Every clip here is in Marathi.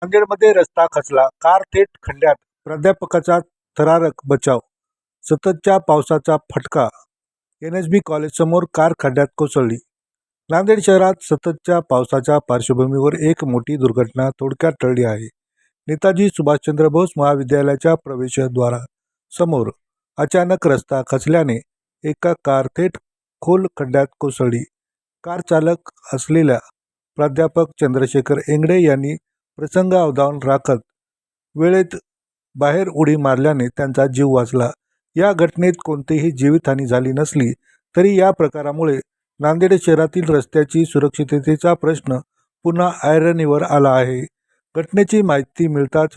नांदेडमध्ये रस्ता खचला, कार थेट खड्ड्यात, प्राध्यापकाचा थरारक बचाव. सततच्या पावसाचा फटका, NSB कॉलेजसमोर कार खड्ड्यात कोसळली. नांदेड शहरात सततच्या पावसाच्या पार्श्वभूमीवर एक मोठी दुर्घटना थोडक्यात टळली आहे. नेताजी सुभाषचंद्र बोस महाविद्यालयाच्या प्रवेशद्वारासमोर अचानक रस्ता खचल्याने एका कार थेट खोल खड्ड्यात कोसळली. कार चालक असलेल्या प्राध्यापक चंद्रशेखर एंगडे यांनी प्रसंग अवधान राखत वेळेत बाहेर उडी मारल्याने त्यांचा जीव वाचला. या घटनेत कोणतीही जीवितहानी झाली नसली तरी या प्रकारामुळे नांदेड शहरातील रस्त्याची सुरक्षिततेचा प्रश्न पुन्हा ऐरणीवर आला आहे. घटनेची माहिती मिळताच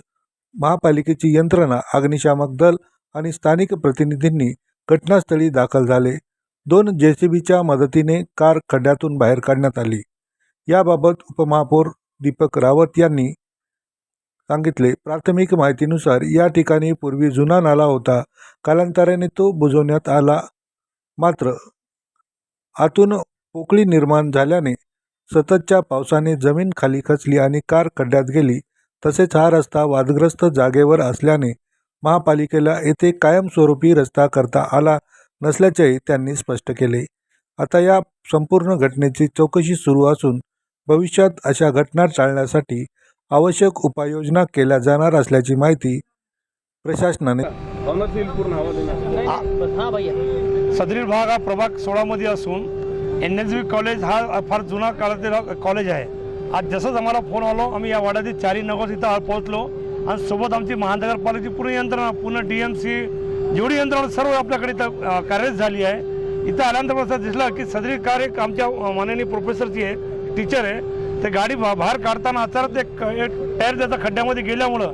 महापालिकेची यंत्रणा, अग्निशामक दल आणि स्थानिक प्रतिनिधींनी घटनास्थळी दाखल झाले. 2 JCBच्या मदतीने कार खड्ड्यातून बाहेर काढण्यात आली. याबाबत उपमहापौर दीपक रावत यांनी सांगितले. प्राथमिक माहितीनुसार या ठिकाणी पूर्वी जुना नाला होता. कालांतराने तो बुजवण्यात आला, मात्र आतून पोकळी निर्माण झाल्याने सततच्या पावसाने जमीन खाली खचली आणि कार खड्ड्यात गेली. तसेच हा रस्ता वादग्रस्त जागेवर असल्याने महापालिकेला येथे कायमस्वरूपी रस्ता करता आला नसल्याचेही त्यांनी स्पष्ट केले. आता या संपूर्ण घटनेची चौकशी सुरू असून भविष्यात अशा घटना टाळण्यासाठी आवश्यक उपाययोजना केल्या जाणार असल्याची माहिती प्रशासनाने. सदरील भाग हा प्रभाग 16 मध्ये असून NSB कॉलेज हा फार जुना काळातील कॉलेज आहे. आज जसंच आम्हाला फोन आलो, आम्ही या वाड्यातील 4 नगर इथं पोहोचलो आणि सोबत आमची महानगरपालिकेची पूर्ण यंत्रणा, पूर्ण DMC जेवढी यंत्रणा सर्व आपल्याकडे इथं कार्यरत झाली आहे. इथं आल्यानंतर असं दिसलं की सदरील कार एक आमच्या माननीय प्रोफेसरची आहे, टीचर आहे. ते गाडी बाहेर काढताना अचानक एक टायर त्याचा खड्ड्यामध्ये गेल्यामुळं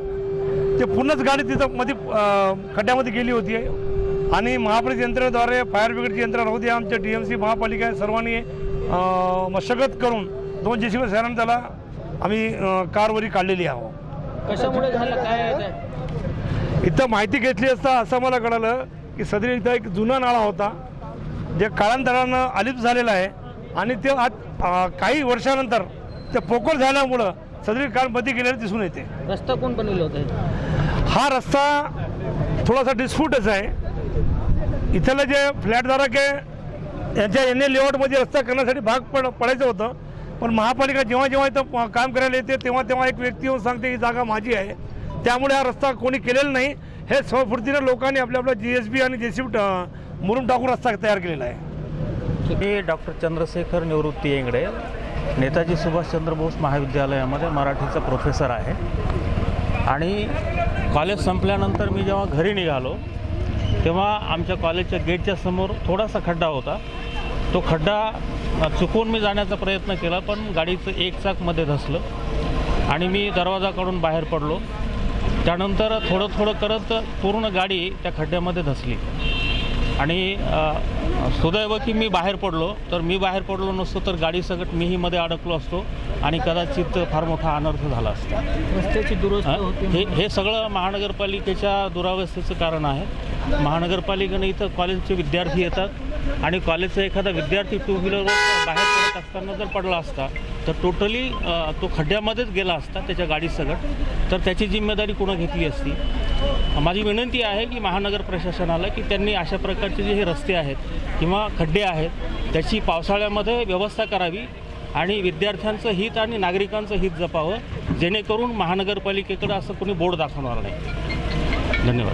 ते पूर्णच गाडी तिथं मध्ये खड्ड्यामध्ये गेली होती. आणि महापालिका यंत्रणेद्वारे, फायर ब्रिगेडची यंत्रणा होती, आमच्या DMC महापालिका सर्वांनी मशगत करून 2 JCB सहाय्याने त्याला आम्ही कारवरी काढलेली आहोत. कशामुळे झालं काय? इथं माहिती घेतली असता असं मला कळालं की सदरी इथं एक जुना नाळा होता जे काळांतरानं अलिप्त झालेला आहे आणि ते आज काही वर्षानंतर ते पोकळ झाल्यामुळं सदरी कार मध्ये गेलेलं दिसून येते. रस्ता कोण बनवला होता? हा रस्ता थोडासा डिस्प्यूटच आहे. इथलं जे फ्लॅटधारक आहे यांच्या NA लेआउटमध्ये रस्ता करण्यासाठी भाग पडायचं होतं, पण महापालिका जेव्हा जेव्हा इथं काम करायला येते तेव्हा एक व्यक्ती येऊन सांगते ही जागा माझी आहे, त्यामुळे हा रस्ता कोणी केलेला नाही. हे स्वफूर्तीनं लोकांनी आपल्या GSB आणि JCB मुरुम टाकून रस्ता तयार केलेला आहे. मी डॉक्टर चंद्रशेखर निवृत्ती एंगडे, नेताजी सुभाषचंद्र बोस महाविद्यालयामध्ये मराठीचा प्रोफेसर आहे. आणि कॉलेज संपल्यानंतर मी जेव्हा घरी निघालो तेव्हा आमच्या कॉलेजच्या गेटच्या समोर थोडासा खड्डा होता. तो खड्डा चुकून मी जाण्याचा प्रयत्न केला, पण गाडीचं एक चाक मध्ये धसलं आणि मी दरवाजा काढून बाहेर पडलो. त्यानंतर थोडं करत पूर्ण गाडी त्या खड्ड्यामध्ये धसली आणि सुदैव की मी बाहेर पडलो. तर मी बाहेर पडलो नसतो तर गाडी सगळं मीही मध्ये अडकलो असतो आणि कदाचित फार मोठा अनर्थ झाला असता. रस्त्याची दुरुस्ती होती. हे सगळं महानगरपालिकेच्या दुरावस्थेचं कारण आहे. महानगरपालिकेने इथं कॉलेजचे विद्यार्थी येतात आणि कॉलेजचा एखादा विद्यार्थी 2 व्हीलरवर बाहेर पडत असताना जर पडला असता तर टोटली तो खड्ड्यामध्येच गेला असता त्याच्या गाडीसकट, तर त्याची जिम्मेदारी कोणा घेतली असती. माझी विनंती आहे की महानगर प्रशासनाला की त्यांनी अशा प्रकारचे जे हे रस्ते आहेत किंवा खड्डे आहेत त्याची पावसाळ्यामध्ये व्यवस्था करावी आणि विद्यार्थ्यांचं हित आणि नागरिकांचं हित जपावं, जेणेकरून महानगरपालिकेकडे असं कोणी बोर्ड दाखवणार नाही. धन्यवाद.